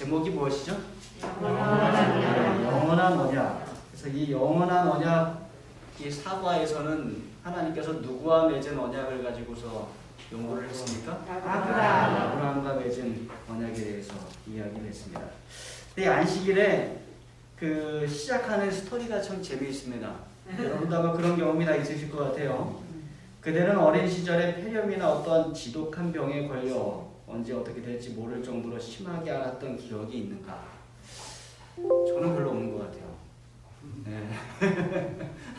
제목이 무엇이죠? 영원한 영원한 언약. 그래서 이 영원한 언약, 이 사과에서는 하나님께서 누구와 맺은 언약을 가지고서 용어를 했습니까? 아브라함과 맺은 언약에 대해서 이야기를 했습니다. 이 안식일에 그 시작하는 스토리가 참 재미있습니다. 여러분도 아마 그런 경험이 다 있으실 것 같아요. 그대는 어린 시절에 폐렴이나 어떤 지독한 병에 걸려 언제 어떻게 될지 모를 정도로 심하게 앓았던 기억이 있는가? 저는 별로 없는 것 같아요. 네.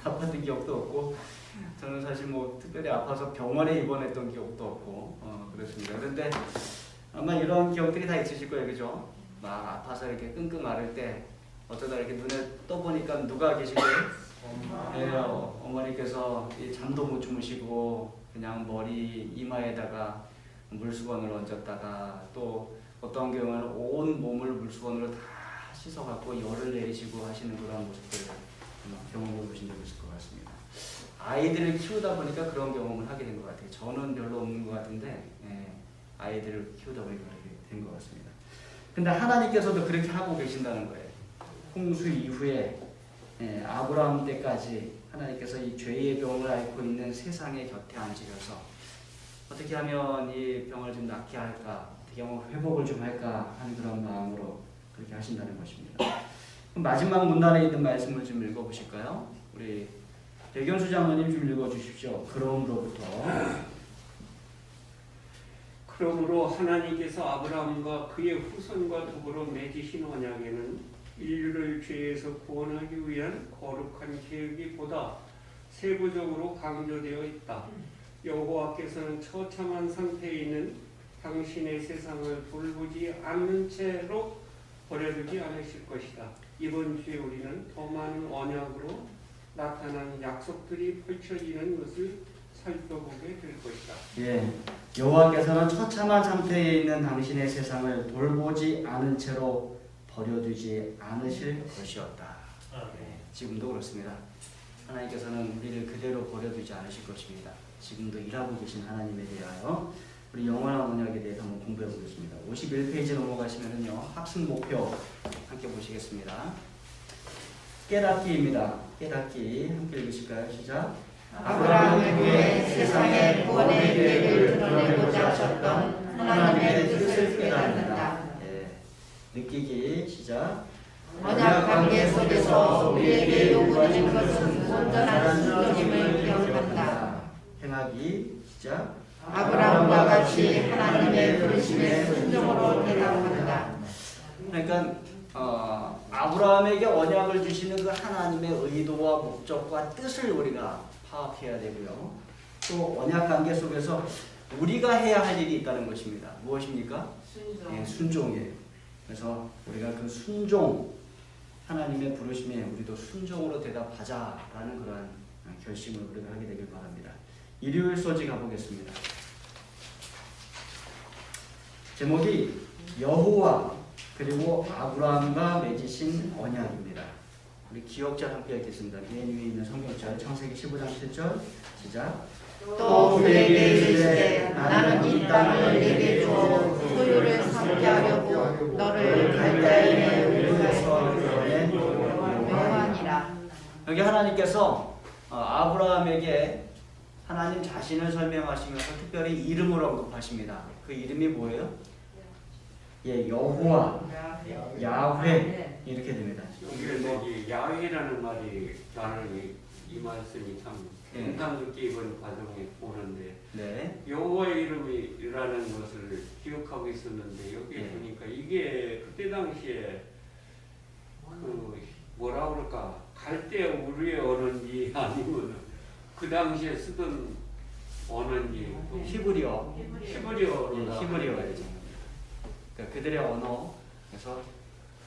아팠던 기억도 없고, 저는 사실 뭐 특별히 아파서 병원에 입원했던 기억도 없고 그렇습니다. 그런데 아마 이런 기억들이 다 있으실 거예요, 그죠? 막 아파서 이렇게 끙끙 앓을 때 어쩌다 이렇게 눈에 떠보니까 누가 계신 거예요? 네, 어머니께서 잠도 못 주무시고 그냥 머리 이마에다가 물수건을 얹었다가 또 어떤 경우는 온 몸을 물수건으로 다 씻어갖고 열을 내리시고 하시는 그런 모습들을 경험해 보신 적 있을 것 같습니다. 아이들을 키우다 보니까 그런 경험을 하게 된 것 같아요. 저는 별로 없는 것 같은데 아이들을 키우다 보니까 그렇게 된 것 같습니다. 근데 하나님께서도 그렇게 하고 계신다는 거예요. 홍수 이후에 아브라함 때까지 하나님께서 이 죄의 병을 앓고 있는 세상의 곁에 앉으셔서 어떻게 하면 이 병을 좀 낫게 할까, 어떻게 하면 회복을 좀 할까 하는 그런 마음으로 그렇게 하신다는 것입니다. 그럼 마지막 문단에 있는 말씀을 좀 읽어보실까요? 우리 백연수 장로님 좀 읽어주십시오. 그러므로 하나님께서 아브라함과 그의 후손과 더불어 맺으신 언약에는 인류를 죄에서 구원하기 위한 거룩한 계획이 보다 세부적으로 강조되어 있다. 여호와께서는 처참한 상태에 있는 당신의 세상을 돌보지 않는 채로 버려두지 않으실 것이다. 이번 주에 우리는 더 많은 언약으로 나타난 약속들이 펼쳐지는 것을 살펴보게 될 것이다. 예, 여호와께서는 처참한 상태에 있는 당신의 세상을 돌보지 않은 채로 버려두지 않으실 것이었다. 지금도 그렇습니다. 하나님께서는 우리를 그대로 버려두지 않으실 것입니다. 지금도 일하고 계신 하나님에 대하여 우리 영원한 언약에 대해서 한번 공부해 보겠습니다. 51페이지 넘어가시면은요, 학습 목표 함께 보시겠습니다. 깨닫기입니다. 깨닫기 함께 읽으실까요? 시작. 아브라함을 위해 세상의 구원의 계획을 드러내고자 하셨던 하나님의 뜻을 깨닫는다. 느끼기. 시작. 언약 관계 속에서 우리에게 요구되는 것은 온전한 순종임을 기억한다. 행하기. 시작. 아브라함과 같이 하나님의 부르심에 순종으로 대답한다. 그러니까 아브라함에게 언약을 주시는 그 하나님의 의도와 목적과 뜻을 우리가 파악해야 되고요. 또 언약 관계 속에서 우리가 해야 할 일이 있다는 것입니다. 무엇입니까? 순종이에요. 그래서 우리가 그 순종, 하나님의 부르심에 우리도 순종으로 대답하자라는 그러한 결심을 우리가 하게 되길 바랍니다. 일요일 소지 가보겠습니다. 제목이 여호와 그리고 아브라함과 맺으신 언약입니다. 우리 기억자 함께 읽겠습니다. 맨 위에 있는 성경절 창세기 15장 7절 시작. 또 그에게 이르시되 나는 이 땅을 내게 주어 소유를 삼게 하려고 너를 갈대아인의 우르에서 묘하니라. 여기 하나님께서 아브라함에게 하나님 자신을 설명하시면서 특별히 이름을 언급하십니다. 그 이름이 뭐예요? 여호와, 야훼 이렇게 됩니다. 여기서 야훼라는 말이 나는 이 말씀이 참 인상 깊게 이번 과정에 보는데 여호와의 이름이라는 것을 기억하고 있었는데 여기 보니까 이게 그때 당시에 그 뭐라 그럴까 갈대아 우르의 언어인지 아니면 그 당시에 쓰던 언어인지 히브리어. 히브리어죠. 그러니까 그들의 언어. 그래서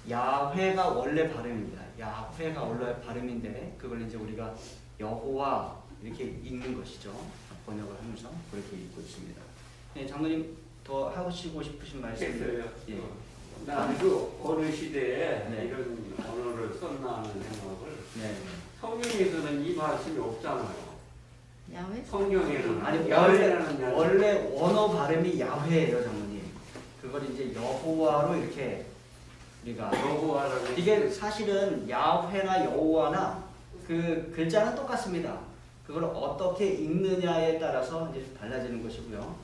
야훼가 원래 발음입니다. 야훼가 원래 발음인데 그걸 이제 우리가 여호와 이렇게 읽는 것이죠. 번역을 하면서 그렇게 읽고 있습니다. 장로님 더 하시고 싶으신 말씀? 됐어요. 나는 그 어느 시대에 이런 언어를 썼나 하는 생각을 성경에서는 이 말씀이 없잖아요. 성경에는 아니 야훼라는 원래 언어 발음이 야훼예요, 장로님. 그걸 이제 여호와로 이렇게 우리가 여호와라는 이게 사실은 야훼나 여호와나 그 글자는 똑같습니다. 그걸 어떻게 읽느냐에 따라서 이제 달라지는 것이고요.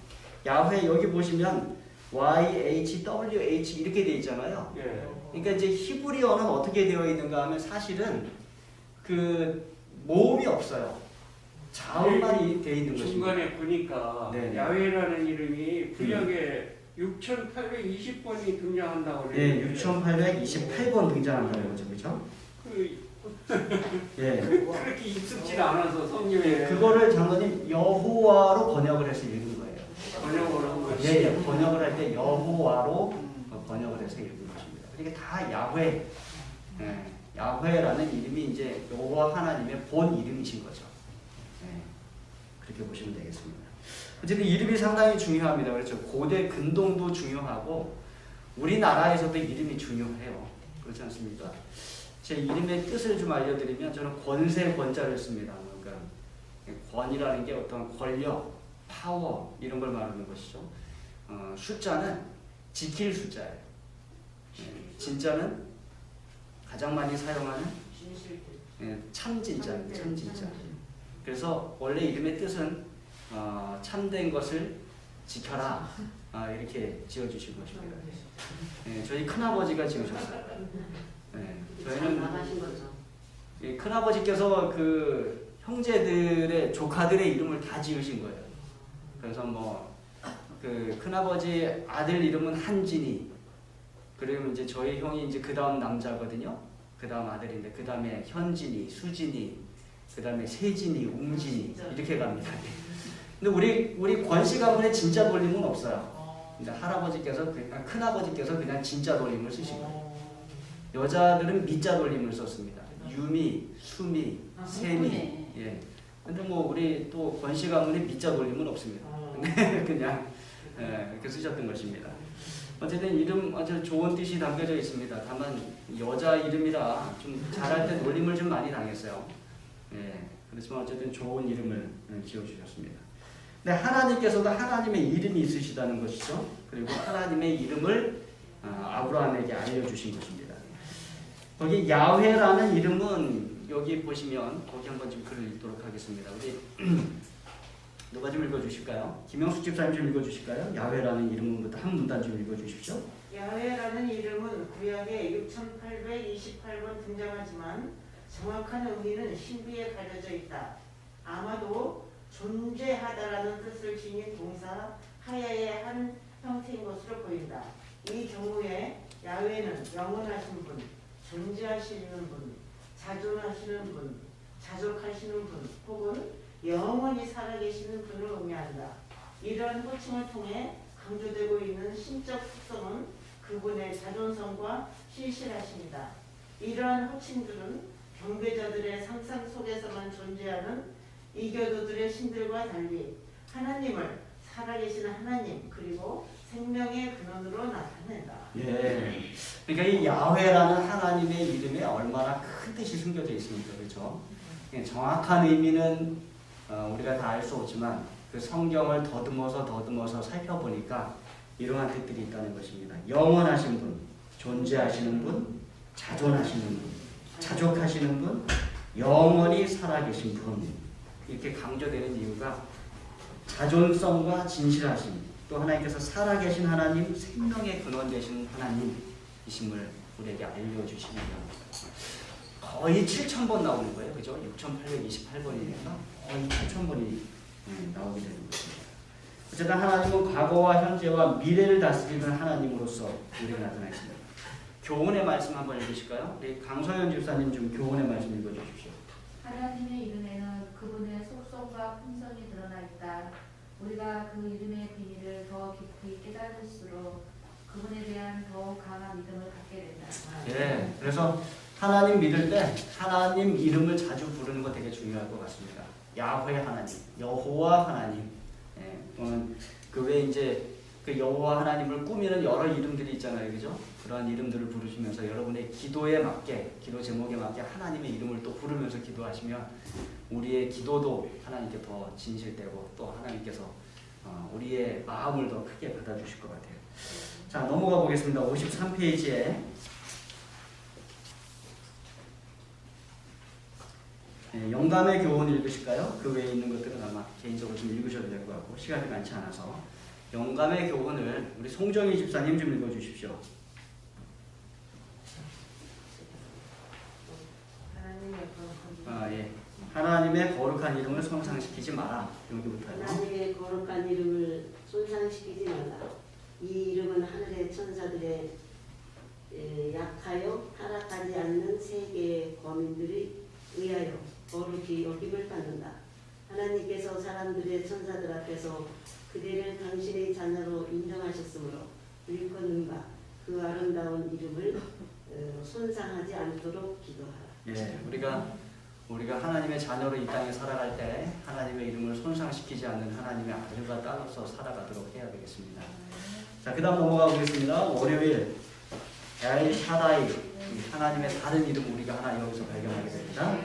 야훼 여기 보시면 YHWH 이렇게 돼 있잖아요. 예. 그러니까 이제 히브리어는 어떻게 되어 있는가 하면 사실은 그 모음이 없어요. 자음만 되어 있는 것입니다. 중간에 보니까 네. 야훼라는 이름이 구약에 6,820번이 등장한다고 그래요. 네, 6,828번 등장한다는 거죠, 그렇죠? 예. 그렇게 익숙지 않아서 성경에 그거를 장로님 여호와로 번역을 해서 읽은 거예요. 번역을 한 거지. 예, 번역을 할 때 여호와로 번역을 해서 읽은 것입니다. 이게 다 야훼, 야훼라는 이름이 이제 여호와 하나님의 본 이름이신 거죠. 그렇게 보시면 되겠습니다. 어쨌든 이름이 상당히 중요합니다. 그렇죠? 고대 근동도 중요하고 우리나라에서도 이름이 중요해요. 그렇지 않습니까? 제 이름의 뜻을 좀 알려드리면 저는 권세 권자를 씁니다. 그러니까 권이라는 게 어떤 권력, 파워 이런 걸 말하는 것이죠. 숫자는 지킬 숫자예요. 진짜는 가장 많이 사용하는 참진자입니다. 참진자. 그래서 원래 이름의 뜻은 참된 것을 지켜라 이렇게 지어주신 것입니다. 저희 큰아버지가 지으셨어요. 저희는 큰아버지께서 그 형제들의 조카들의 이름을 다 지으신 거예요. 그래서 뭐 그 큰아버지 아들 이름은 한진이, 그리고 이제 저희 형이 이제 그 다음 남자거든요. 그 다음 아들인데 그 다음에 현진이, 수진이, 그 다음에 세진이, 웅진이 이렇게 갑니다. 근데 우리 권씨 가문에 진짜 돌림은 없어요. 근데 할아버지께서 큰아버지께서 그냥 진짜 돌림을 쓰시고 여자들은 미자 돌림을 썼습니다. 유미, 수미, 세미. 예. 근데 뭐 우리 또 권씨 가문에 미자 돌림은 없습니다. 그냥 이렇게 쓰셨던 것입니다. 어쨌든 이름 아주 좋은 뜻이 담겨져 있습니다. 다만 여자 이름이라 좀 잘할 때 놀림을 좀 많이 당했어요. 그렇지만 어쨌든 좋은 이름을 지어주셨습니다. 근데 하나님께서도 하나님의 이름이 있으시다는 것이죠. 그리고 하나님의 이름을 아브라함에게 알려주신 것입니다. 거기 야훼라는 이름은 여기 보시면 거기 한번 좀 글을 읽도록 하겠습니다. 우리 누가 좀 읽어주실까요? 김영숙 집사님 좀 읽어주실까요? 야훼라는 이름부터 한 문단 좀 읽어주십시오. 야훼라는 이름은 구약에 6,828번 등장하지만 정확한 의미는 신비에 가려져 있다. 아마도 존재하다라는 뜻을 지닌 동사 하야의 한 형태인 것으로 보인다. 이 경우에 야훼는 영원하신 분, 존재하시는 분, 자존하시는 분, 자족하시는 분, 혹은 영원히 살아계시는 분을 의미한다. 이러한 호칭을 통해 강조되고 있는 신적 특성은 그분의 자존성과 신실하심이다. 이러한 호칭들은 경배자들의 상상 속에서만 존재하는 이교도들의 신들과 달리 하나님을 살아계신 하나님 그리고 생명의 근원으로 나타낸다. 예. 그러니까 이 야훼라는 하나님의 이름에 얼마나 큰 뜻이 숨겨져 있습니까, 그렇죠? 정확한 의미는 우리가 다 알 수 없지만 그 성경을 더듬어서 살펴보니까 이러한 뜻들이 있다는 것입니다. 영원하신 분, 존재하시는 분, 자존하시는 분, 자족하시는 분, 영원히 살아계신 분 이렇게 강조되는 이유가 자존성과 진실하심, 또 하나님께서 살아계신 하나님, 생명의 근원 되신 하나님이심을 우리에게 알려주시는 겁니다. 거의 7,000번 나오는 거예요. 그죠? 6,828번이니까 거의 8,000번이 나오게 되는 것입니다. 어쨌든 하나님은 과거와 현재와 미래를 다스리는 하나님으로서 우리가 나타나 있습니다. 교훈의 말씀 한번 읽으실까요? 강서연 집사님 좀 교훈의 말씀 읽어주십시오. 하나님의 이름에는 그분의 속성과 품성이 드러나 있다. 우리가 그 이름의 비밀을 더 깊이 깨달을수록 그분에 대한 더욱 강한 믿음을 갖게 된다. 예, 그래서 하나님 믿을 때 하나님 이름을 자주 부르는 거 되게 중요할 것 같습니다. 야훼 하나님, 여호와 하나님. 또는 그 외에 이제 그 여호와 하나님을 꾸미는 여러 이름들이 있잖아요, 그죠? 그러한 이름들을 부르시면서 여러분의 기도에 맞게, 기도 제목에 맞게 하나님의 이름을 또 부르면서 기도하시면 우리의 기도도 하나님께 더 진실되고 또 하나님께서 우리의 마음을 더 크게 받아주실 것 같아요. 자, 넘어가 보겠습니다. 53페이지에 영감의 교훈 읽으실까요? 그 외에 있는 것들은 아마 개인적으로 좀 읽으셔도 될 것 같고 시간이 많지 않아서 영감의 교훈을 우리 송정희 집사님 좀 읽어주십시오. 예. 하나님의 거룩한 이름을 손상시키지 마라. 여기부터요. 하나님의 거룩한 이름을 손상시키지 말라. 이 이름은 하늘의 천사들의 약하여 타락하지 않는 세계의 거민들이 의하여 거룩히 여김을 받는다. 하나님께서 사람들의 천사들 앞에서 그대를 당신의 자녀로 인정하셨으므로 일컫는 바 그 아름다운 이름을 손상하지 않도록 기도하라. 예, 우리가 하나님의 자녀로 이 땅에 살아갈 때 하나님의 이름을 손상시키지 않는 하나님의 아들과 딸로서 살아가도록 해야 되겠습니다. 자, 그 다음 넘어가 보겠습니다. 월요일 엘 샤다이, 하나님의 다른 이름 우리가 하나 여기서 발견하게 됩니다.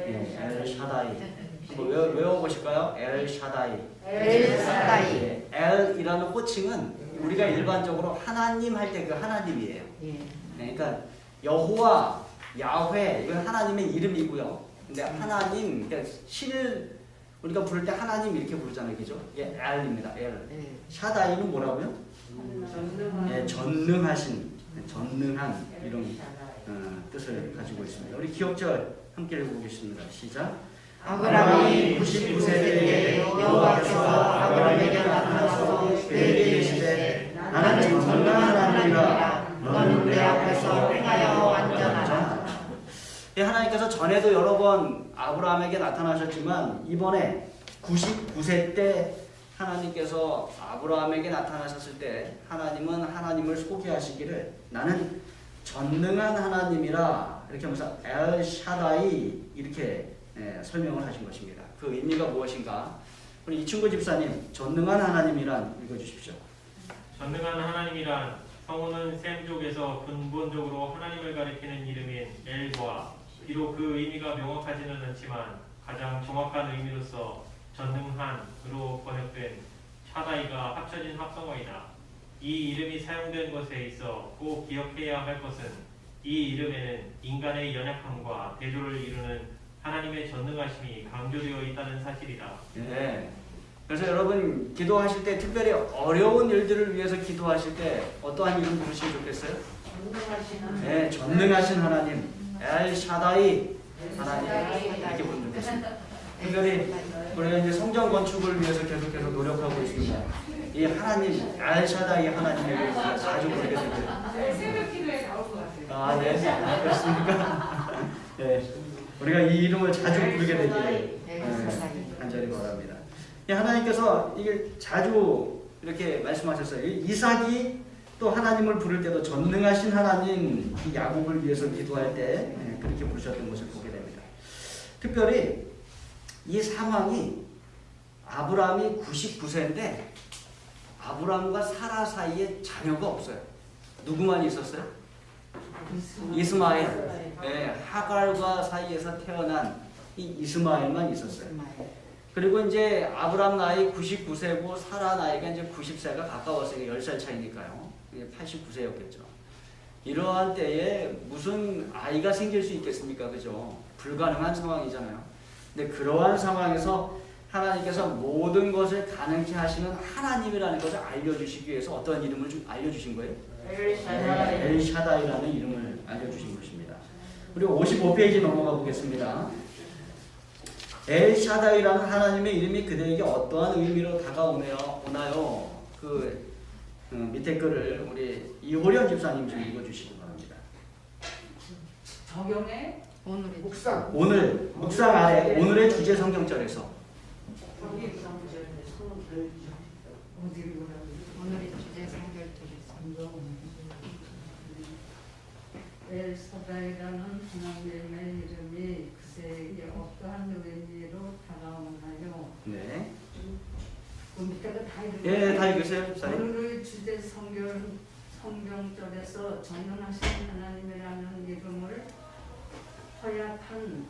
예, 엘 샤다이. 한번 외워보실까요? 엘 샤다이. 엘 샤다이. 예, 엘이라는 호칭은 우리가 일반적으로 하나님 할 때 그 하나님이에요. 예. 그러니까 여호와, 야훼 이건 하나님의 이름이고요. 근데 하나님, 그러니까 신을 우리가 부를 때 하나님 이렇게 부르잖아요, 그죠? 예, 엘입니다. 엘. 샤다이는 뭐라고요? 예, 전능하신, 전능한 이런 뜻을 가지고 있습니다. 우리 기억절 함께 읽어보겠습니다. 시작. 아브라함이 99세 때 여호와께서 아브라함에게 나타나서 그에게 이르시되 나는 전능한 하나님이라 너는 내 앞에서 행하여 완전하라. 예, 하나님께서 전에도 여러 번 아브라함에게 나타나셨지만 이번에 99세 때 하나님께서 아브라함에게 나타나셨을 때 하나님은 하나님을 소개하시기를 나는 전능한 하나님이라 이렇게 하면서 엘 샤다이 이렇게 설명을 하신 것입니다. 그 의미가 무엇인가? 우리 이충구 집사님 전능한 하나님이란 읽어주십시오. 전능한 하나님이란 성우는 셈족에서 근본적으로 하나님을 가리키는 이름인 엘과 비록 그 의미가 명확하지는 않지만 가장 정확한 의미로서 전능한으로 번역된 샤다이가 합쳐진 합성어이다. 이 이름이 사용된 것에 있어 꼭 기억해야 할 것은 이 이름에는 인간의 연약함과 대조를 이루는 하나님의 전능하심이 강조되어 있다는 사실이다. 네. 그래서 여러분 기도하실 때 특별히 어려운 일들을 위해서 기도하실 때 어떠한 이름 부르시면 좋겠어요? 네, 전능하신 하나님, 엘 샤다이 하나님 이렇게 부르면 좋겠습니다. 특별히 우리가 이제 성전 건축을 위해서 계속해서 노력하고 있습니다. 이 하나님, 엘 샤다이 하나님에게 자주 부르게 됩니다. 새벽 기도에 나올 것 같아요. 아, 네, 아, 그렇습니까? 네, 우리가 이 이름을 자주 부르게 되기를 간절히 바랍니다. 하나님께서 이게 자주 이렇게 말씀하셨어요. 이삭이 또 하나님을 부를 때도 전능하신 하나님 이 야곱을 위해서 기도할 때 그렇게 부르셨던 것을 보게 됩니다. 특별히 이 상황이 아브라함이 99세인데 아브라함과 사라 사이에 자녀가 없어요. 누구만 있었어요? 이스마엘. 네, 하갈과 사이에서 태어난 이 이스마엘만 있었어요. 그리고 이제 아브라함 나이 99세고 사라 나이가 이제 90세가 가까웠어요. 10살 차이니까요. 89세였겠죠. 이러한 때에 무슨 아이가 생길 수 있겠습니까? 그죠? 불가능한 상황이잖아요. 근데 그러한 상황에서 하나님께서 모든 것을 가능케 하시는 하나님이라는 것을 알려주시기 위해서 어떤 이름을 좀 알려주신 거예요? 엘 샤다이라는 이름을 알려주신 것입니다. 우리 55페이지 넘어가 보겠습니다. 엘 샤다이라는 하나님의 이름이 그대에게 어떠한 의미로 다가오나요? 밑에 글을 우리 이호련 집사님 좀 읽어주시기 바랍니다. 적용해 오늘 묵상 아래 오늘의 주제 성경절에서 오늘의 주제 성결절에서 엘 샤다이라는 하나님의 이름이 그세에게 어떠한 의미로 다가오나요? 네. 그 밑에가 다 읽어요. 예, 다 읽으세요, 집사님. 오늘의 주제 성경절에서 전능하신 하나님이라는 이름을 허약한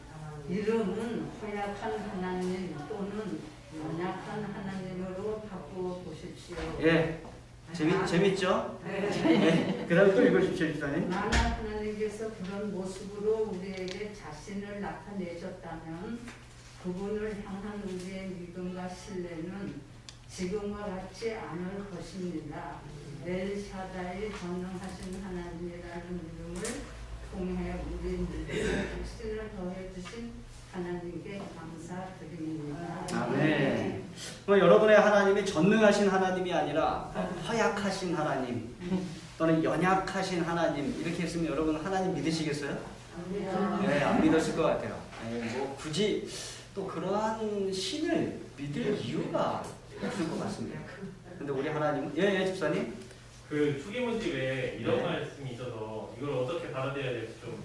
하나님 또는 연약한 하나님으로 바꾸어 보십시오. 예, 재밌죠? 네. 그 다음에 또 읽어주십시오, 집사님. 만약 하나님께서 그런 모습으로 우리에게 자신을 나타내셨다면 그분을 향한 우리의 믿음과 신뢰는 지금과 같지 않을 것입니다. 엘샤다이 전능하신 하나님이라는 이름을 통해 우리 믿음에 확신을 더해주신 하나님께 감사드립니다. 아멘. 여러분의 하나님이 전능하신 하나님이 아니라 허약하신 하나님 또는 연약하신 하나님 이렇게 했으면 여러분 하나님 믿으시겠어요? 네, 안 믿었을 것 같아요. 뭐 굳이 또 그러한 신을 믿을 이유가 없을 것 같습니다. 근데 우리 하나님은 예, 집사님. 그 추기문집에 이런 말씀이 있어서 이걸 어떻게 받아들여야 될지 좀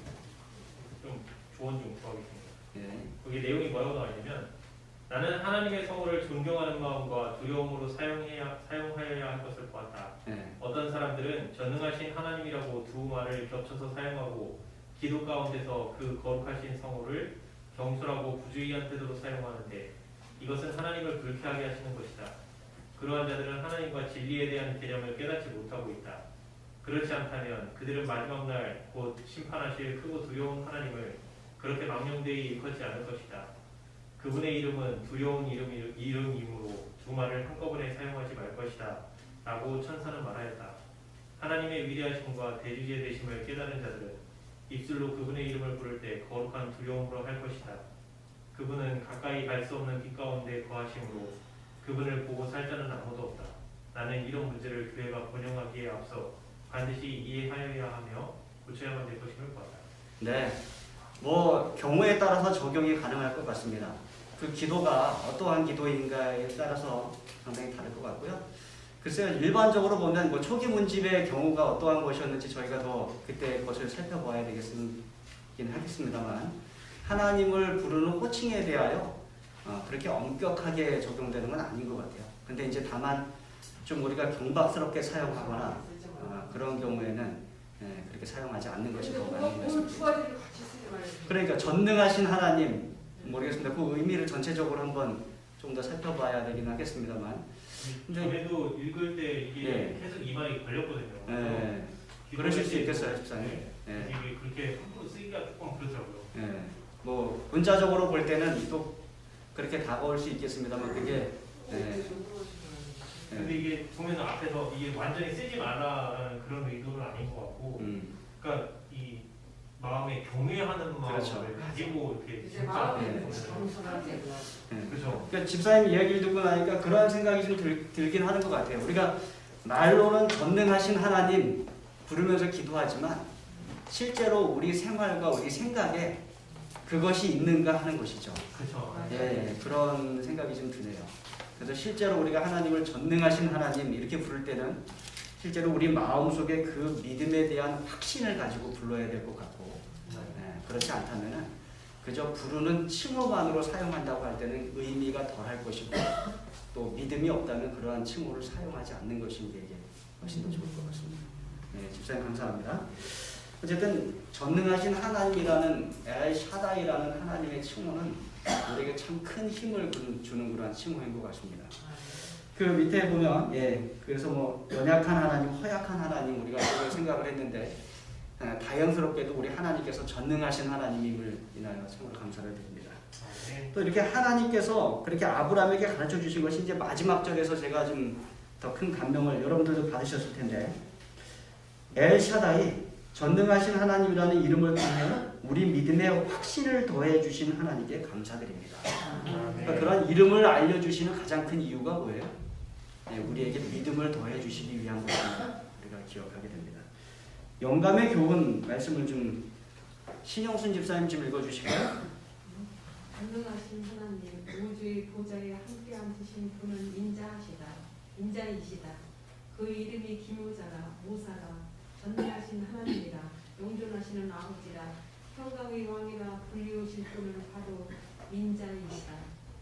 조언 좀 구하겠습니다. 거기 내용이 뭐라고 나와 있냐면 나는 하나님의 성호를 존경하는 마음과 두려움으로 사용하여야 할 것을 보았다. 어떤 사람들은 전능하신 하나님이라고 두 말을 겹쳐서 사용하고 기도 가운데서 그 거룩하신 성호를 경솔하고 부주의한 태도로 사용하는데 이것은 하나님을 불쾌하게 하시는 것이다. 그러한 자들은 하나님과 진리에 대한 개념을 깨닫지 못하고 있다. 그렇지 않다면 그들은 마지막 날 곧 심판하실 크고 두려운 하나님을 그렇게 망령되이 일컫지 않을 것이다. 그분의 이름은 두려운 이름이므로 두 말을 한꺼번에 사용하지 말 것이다. 라고 천사는 말하였다. 하나님의 위대하심과 대주제 되심을 깨달은 자들은 입술로 그분의 이름을 부를 때 거룩한 두려움으로 할 것이다. 그분은 가까이 갈 수 없는 빛 가운데 거하심으로 그분을 보고 살 자는 아무도 없다. 나는 이런 문제를 교회가 번영하기에 앞서 반드시 이해하여야 하며 고쳐야만 될 것임을 보았다. 네, 뭐 경우에 따라서 적용이 가능할 것 같습니다. 그 기도가 어떠한 기도인가에 따라서 상당히 다를 것 같고요. 글쎄요, 일반적으로 보면 뭐 초기 문집의 경우가 어떠한 것이었는지 저희가 더 그때 것을 살펴봐야 되긴 하겠습니다만 하나님을 부르는 호칭에 대하여 그렇게 엄격하게 적용되는 건 아닌 것 같아요. 근데 이제 다만 좀 우리가 경박스럽게 사용하거나 그런 경우에는 그렇게 사용하지 않는 것이 더 맞는 것 같습니다. 그러니까 전능하신 하나님 모르겠습니다. 그 의미를 전체적으로 한번 좀 더 살펴봐야 되긴 하겠습니다만 전에도 읽을 때 이게 계속 이 말이 걸렸거든요. 그러실 수 있겠어요, 집사님. 이게 그렇게 함부로 쓰기가 조금 그렇더라고요. 뭐 문자적으로 볼 때는 또 그렇게 다가올 수 있겠습니다만 그게 근데 이게 보면 앞에서 이게 완전히 쓰지 말라는 그런 의도는 아닌 것 같고, 그러니까 이 마음에 경외하는 마음을 그렇죠. 가지고 이렇게 진짜 그렇죠. 그러니까 집사님 이야기를 듣고 나니까 그런 생각이 좀 들긴 하는 것 같아요. 우리가 말로는 전능하신 하나님 부르면서 기도하지만 실제로 우리 생활과 우리 생각에 그것이 있는가 하는 것이죠. 그렇죠. 그런 생각이 좀 드네요. 그래서 실제로 우리가 하나님을 전능하신 하나님 이렇게 부를 때는 실제로 우리 마음속에 그 믿음에 대한 확신을 가지고 불러야 될 것 같고 그렇지 않다면 그저 부르는 칭호만으로 사용한다고 할 때는 의미가 덜할 것이고 또 믿음이 없다면 그러한 칭호를 사용하지 않는 것이 우리에게 훨씬 더 좋을 것 같습니다. 집사님 감사합니다. 어쨌든 전능하신 하나님이라는 엘샤다이라는 하나님의 칭호는 우리에게 참 큰 힘을 주는 그러한 칭호인 것 같습니다. 그 밑에 보면 그래서 뭐 연약한 하나님, 허약한 하나님 우리가 그걸 생각을 했는데 다행스럽게도 우리 하나님께서 전능하신 하나님임을 인하여 참으로 감사를 드립니다. 또 이렇게 하나님께서 그렇게 아브라함에게 가르쳐 주신 것이 이제 마지막 절에서 제가 좀 더 큰 감명을 여러분들도 받으셨을 텐데 엘샤다이 전능하신 하나님이라는 이름을 통해 우리 믿음의 확신을 더해 주신 하나님께 감사드립니다. 그러니까 그런 이름을 알려주시는 가장 큰 이유가 뭐예요? 우리에게 믿음을 더해 주시기 위한 것입니다. 우리가 기억하게 됩니다. 영감의 교훈 말씀을 좀 신영순 집사님 좀 읽어주실까요? 전능하신 하나님, 우주의 보좌에 함께 앉으신 분은 인자이시다. 그 이름이 기묘자라, 모사라, 전능하신 하나님이라, 영존하시는 아버지라, 평강의 왕이라 불리우실 분은 바로 인자이시다.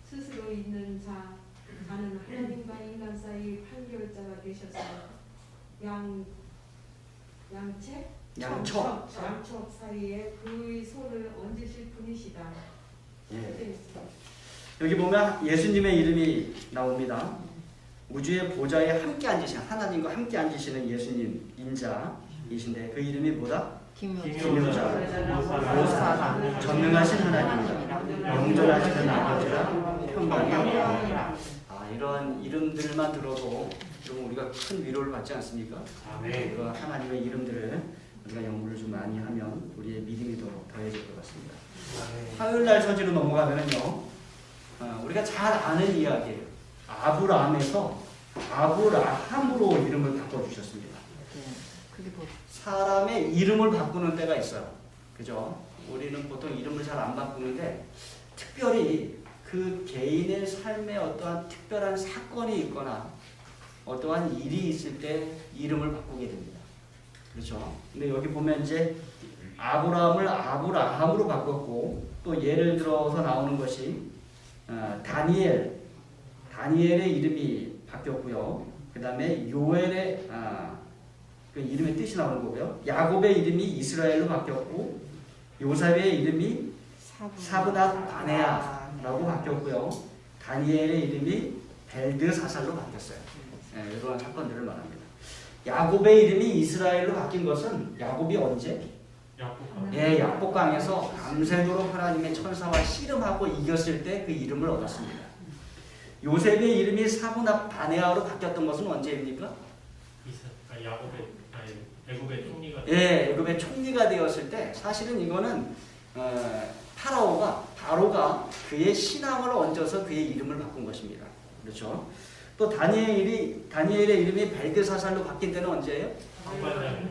스스로 있는 자는 하나님과 인간 사이 판결자가 되셔서 양척 사이에 그의 손을 얹으실 분이시다. 여기 보면 예수님의 이름이 나옵니다. 우주의 보좌에 함께 앉으신 하나님과 함께 앉으시는 예수님 인자이신데 그 이름이 뭐다? 기묘자, 모사라, 전능하신 하나님이라, 영존하시는 아버지라, 평강이라. 이런 이름들만 들어도 좀 우리가 큰 위로를 받지 않습니까? 아멘. 그 하나님의 이름들을 우리가 연구를 좀 많이 하면 우리의 믿음이 더해질 것 같습니다. 화요일 날 서지로 넘어가면요, 우리가 잘 아는 이야기예요. 아브라함에서 아브라함으로 이름을 바꿔주셨습니다. 사람의 이름을 바꾸는 때가 있어요. 그죠? 우리는 보통 이름을 잘 안 바꾸는데 특별히 그 개인의 삶에 어떠한 특별한 사건이 있거나 어떠한 일이 있을 때 이름을 바꾸게 됩니다. 그렇죠? 근데 여기 보면 이제 아브라함을 아브라함으로 바꿨고 또 예를 들어서 나오는 것이 다니엘의 이름이 바뀌었고요. 그 다음에 요엘의 그 이름의 뜻이 나오는 거고요. 야곱의 이름이 이스라엘로 바뀌었고 요셉의 이름이 사브낫 바네아라고 바뀌었고요. 다니엘의 이름이 벨드사살로 바뀌었어요. 이러한 사건들을 말합니다. 야곱의 이름이 이스라엘로 바뀐 것은 야곱이 언제? 약복강에서 밤새도록 하나님의 천사와 씨름하고 이겼을 때 그 이름을 얻었습니다. 요셉의 이름이 사브낫 바네아로 바뀌었던 것은 언제입니까? 애굽의 총리가 애굽의 총리가 되었을 때 이거는 바로가 그의 신앙을 얹어서 그의 이름을 바꾼 것입니다. 그렇죠? 또 다니엘의 이름이 벨드사살로 바뀐 때는 언제예요?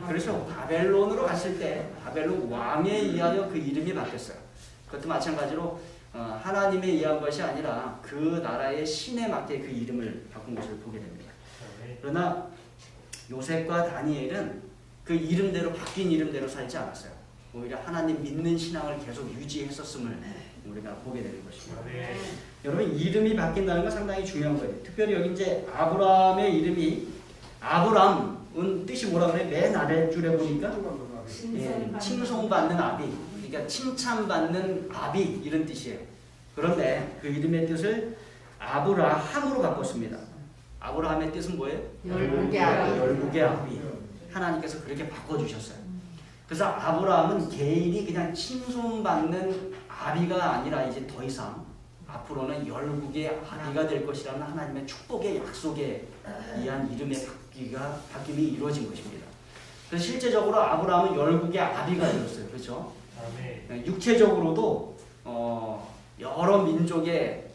그렇죠. 바벨론으로 갔을 때 바벨론 왕에 의하여 그 이름이 바뀌었어요. 그것도 마찬가지로 하나님에 의한 것이 아니라 그 나라의 신에 맞게 그 이름을 바꾼 것을 보게 됩니다. 그러나 요셉과 다니엘은 그 이름대로 바뀐 이름대로 살지 않았어요. 오히려 하나님 믿는 신앙을 계속 유지했었음을 우리가 보게 되는 것입니다. 여러분 이름이 바뀐다는 건 상당히 중요한 거예요. 특별히 여기 이제 아브라함의 이름이 아브람은 뜻이 뭐라 그래? 맨 아래줄에 보니까 칭송받는 아비, 그러니까 칭찬받는 아비 이런 뜻이에요. 그런데 그 이름의 뜻을 아브라함으로 바꿨습니다. 아브라함의 뜻은 뭐예요? 열국의 아비. 하나님께서 그렇게 바꿔주셨어요. 그래서 아브라함은 개인이 그냥 칭송받는 아비가 아니라 이제 더 이상 앞으로는 열국의 아비가 될 것이라는 하나님의 축복의 약속에 의한 이름의 바뀜이 이루어진 것입니다. 그래서 실제적으로 아브라함은 열국의 아비가 되었어요. 그렇죠? 육체적으로도 여러 민족의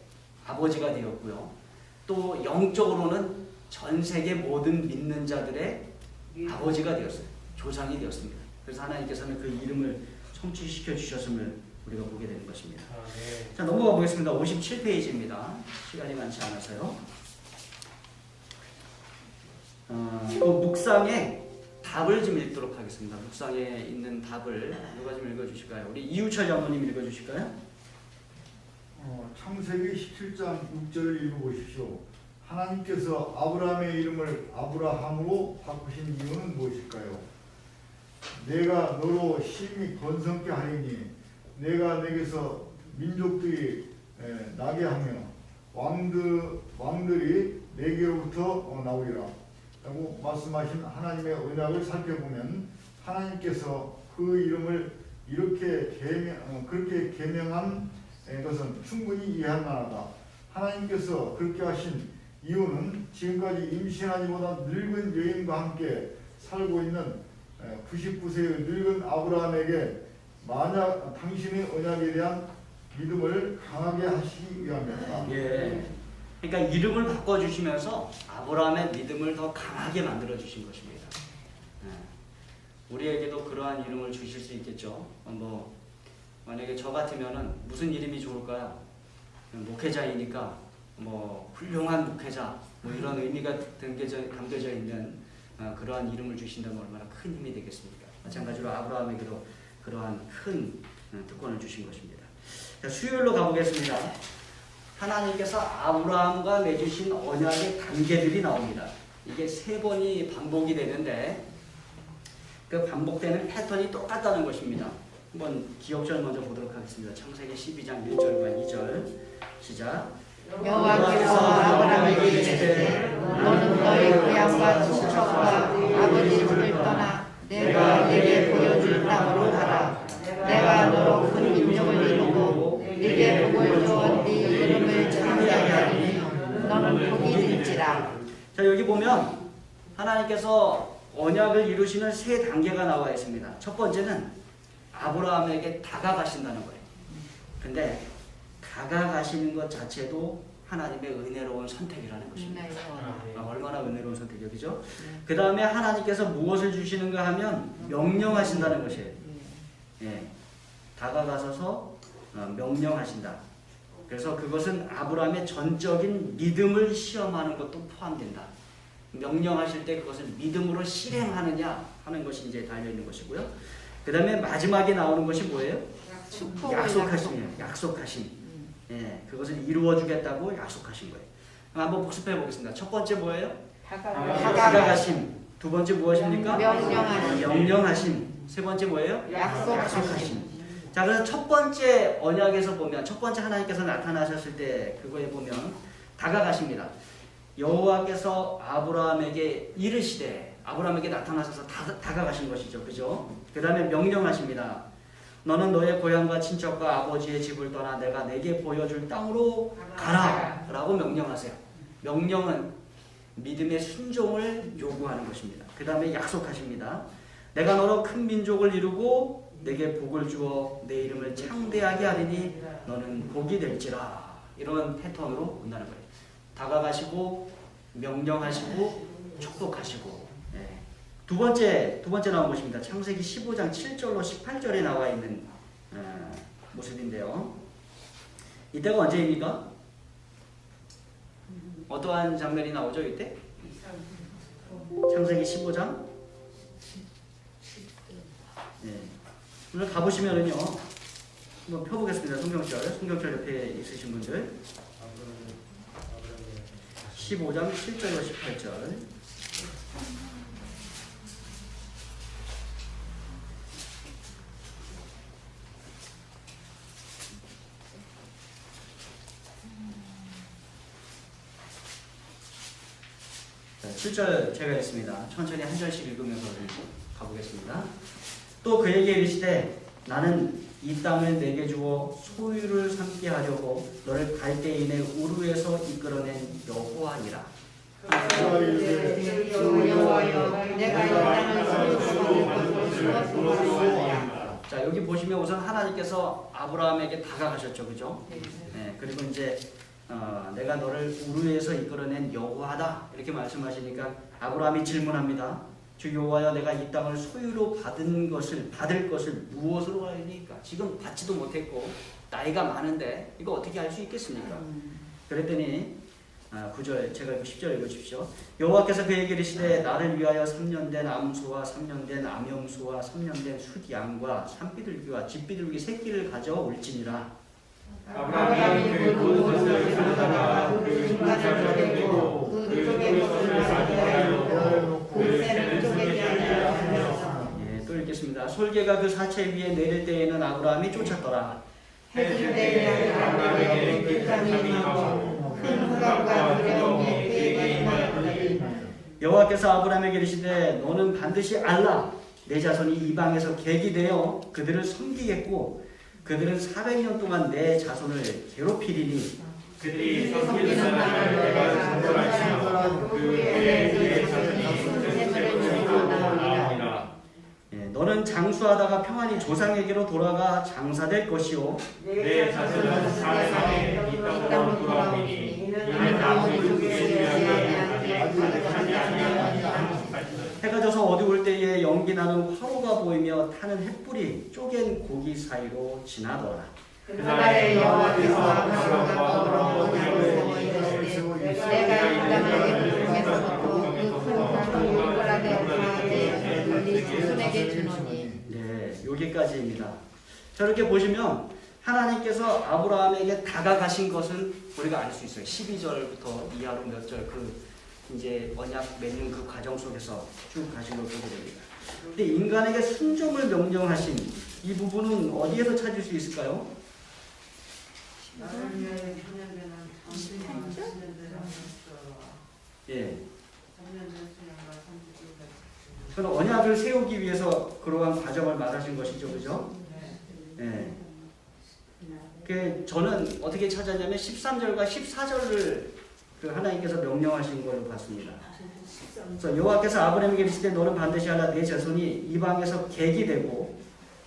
아버지가 되었고요. 또 영적으로는 전 세계 모든 믿는 자들의 아버지가 되었어요. 조상이 되었습니다. 그래서 하나님께서는 그 이름을 성취시켜 주셨음을 우리가 보게 되는 것입니다. 자, 넘어가 보겠습니다. 57페이지입니다. 시간이 많지 않아서요. 묵상에 답을 좀 읽도록 하겠습니다. 묵상에 있는 답을 누가 좀 읽어주실까요? 우리 이우철 장로님 읽어주실까요? 창세기 17장 6절을 읽어보십시오. 하나님께서 아브라함의 이름을 아브라함으로 바꾸신 이유는 무엇일까요? 내가 너로 심히 번성케 하리니 내가 내게서 민족들이 나게 하며 왕들이 내게로부터 나오리라 라고 말씀하신 하나님의 언약을 살펴보면 하나님께서 그 이름을 그렇게 계명한 것은 충분히 이해할 만하다. 하나님께서 그렇게 하신 이유는 지금까지 임신하기보다 늙은 여인과 함께 살고 있는 99세의 늙은 아브라함에게 만약 당신의 언약에 대한 믿음을 강하게 하시기 위함이다. 예. 그러니까 이름을 바꿔주시면서 아브라함의 믿음을 더 강하게 만들어 주신 것입니다. 우리에게도 그러한 이름을 주실 수 있겠죠. 만약에 저 같으면은 무슨 이름이 좋을까요? 목회자이니까 훌륭한 목회자 이런 의미가 담겨져 있는 그러한 이름을 주신다면 얼마나 큰 힘이 되겠습니까? 마찬가지로 아브라함에게도 그러한 큰 특권을 주신 것입니다. 자, 수요일로 가보겠습니다. 하나님께서 아브라함과 맺으신 언약의 단계들이 나옵니다. 이게 3번이 반복이 되는데 그 반복되는 패턴이 똑같다는 것입니다. 한번 기억절 먼저 보도록 하겠습니다. 창세기 12장 1절과 2절 시작. 여호와께서 아브라함에게 이르시되 너는 너의 고향과 친척과 아버지 집을 떠나 내가 네게 보여줄 땅으로 가라. 내가 너로 큰 민족을 이루고 네게 복을 주어 네 이름을 창대하게 하리니 너는 복이 될지라. 자, 여기 보면 하나님께서 언약을 이루시는 세 단계가 나와 있습니다. 첫 번째는 아브라함에게 다가가신다는 거예요. 근데 다가가시는 것 자체도 하나님의 은혜로운 선택이라는 것입니다. 얼마나 은혜로운 선택이죠, 그죠? 그 다음에 하나님께서 무엇을 주시는가 하면 명령하신다는 것이에요. 예, 다가가셔서 명령하신다. 그래서 그것은 아브라함의 전적인 믿음을 시험하는 것도 포함된다. 명령하실 때 그것을 믿음으로 실행하느냐 하는 것이 이제 달려있는 것이고요. 그 다음에 마지막에 나오는 것이 뭐예요? 약속하심이에요. 약속하심. 예, 그것을 이루어주겠다고 약속하신 거예요. 한번 복습해 보겠습니다. 첫 번째 뭐예요? 다가가심. 두 번째 무엇입니까? 명령하심. 세 번째 뭐예요? 약속하심. 자, 그래서 첫 번째 언약에서 보면, 첫 번째 하나님께서 나타나셨을 때 그거에 보면 다가가십니다. 여호와께서 아브라함에게 이르시되, 아브라함에게 나타나셔서 다가가신 것이죠, 그죠? 그 다음에 명령하십니다. 너는 너의 고향과 친척과 아버지의 집을 떠나 내가 내게 보여줄 땅으로 가라 라고 명령하세요. 명령은 믿음의 순종을 요구하는 것입니다. 그 다음에 약속하십니다. 내가 너로 큰 민족을 이루고 내게 복을 주어 내 이름을 창대하게 하리니 너는 복이 될지라. 이런 패턴으로 온다는 거예요. 다가가시고 명령하시고 축복하시고. 두 번째 나온 것입니다. 창세기 15장 7절로 18절에 나와 있는 모습인데요. 이때가 언제입니까? 어떠한 장면이 나오죠, 이때? 창세기 15장. 네. 오늘 가보시면은요, 한번 펴보겠습니다. 성경절 옆에 있으신 분들. 15장 7절로 18절. 자, 7절 제가 읽습니다. 천천히 한 절씩 읽으면서 가보겠습니다. 또 그에게 이르시되 나는 이 땅을 내게 주어 소유를 삼게 하려고 너를 갈대인의 우르에서 이끌어낸 여호와니라. 자, 여기 보시면 우선 하나님께서 아브라함에게 다가가셨죠, 그죠? 네, 그리고 이제 내가 너를 우르에서 이끌어낸 여호와다 이렇게 말씀하시니까 아브라함이 질문합니다. 주 여호와여, 내가 이 땅을 소유로 받을 것을 무엇으로 하리니까? 지금 받지도 못했고 나이가 많은데 이거 어떻게 할 수 있겠습니까? 그랬더니 9절 제가 10절 읽어주십시오. 여호와께서 그에게 이르시되 나를 위하여 3년 된 암소와 3년 된 암염소와 3년 된 숫양과 산비둘기와 집비둘기 새끼를 가져와 올지니라. 아브라함이 그 모든 것을 가져다가 그 중간을 쪼개고 그 쪽에 것을 사기하여 그 새를 쪼개지 아니하였으며. 예, 또 읽겠습니다. 솔개가 그 사체 위에 내릴 때에는 아브라함이 쫓았더라. 해질 때에 아브라함에게 불감이 임하고 큰 후각과 두려움이 그에게 임하였더니 여호와께서 아브라함에게 이르시되 너는 반드시 알라. 내 자손이 이방에서 객이 되어 그들을 섬기겠고 그들은 400년 동안 내 자손을 괴롭히리니 그들이 섬기는 나라를 내가 정벌하시며 그 후에 내 자손이 샘을 주고 나오리라. 너는 장수하다가 평안히 조상에게로 돌아가 장사될 것이요 내 자손은 사람의 이 땅으로 돌아오리니 이는 아무리 죽게 하지 아니하니. 해가 져서 어두울 때에 연기나는 화로가 보이며 타는 햇불이 쪼갠 고기 사이로 지나더라. 그날에 여호와께서 아브라함과 더불어 언약을 세우시되 내가 이 땅을 애굽에서부터 그큰 유월하게 하되 네 자손에게 주노니. 네, 여기까지입니다. 저렇게 보시면 하나님께서 아브라함에게 다가가신 것은 우리가 알 수 있어요. 12절부터 이하로 몇 절 이제 언약 맺는 그 과정 속에서 쭉 가신 걸 보게 됩니다. 근데 인간에게 순종을 명령하신 이 부분은 어디에서 찾을 수 있을까요? 나를 위하여 3년 된 예. 그건 언약을 세우기 위해서 그러한 과정을 말하신 것이죠, 그죠? 예. 그 저는 어떻게 찾았냐면 13절과 14절을 그 하나님께서 명령하신 걸로 봤습니다. 그래서 여호와께서 아브라함에게 이르시되 너는 반드시 하라 내 자손이 이방에서 객이 되고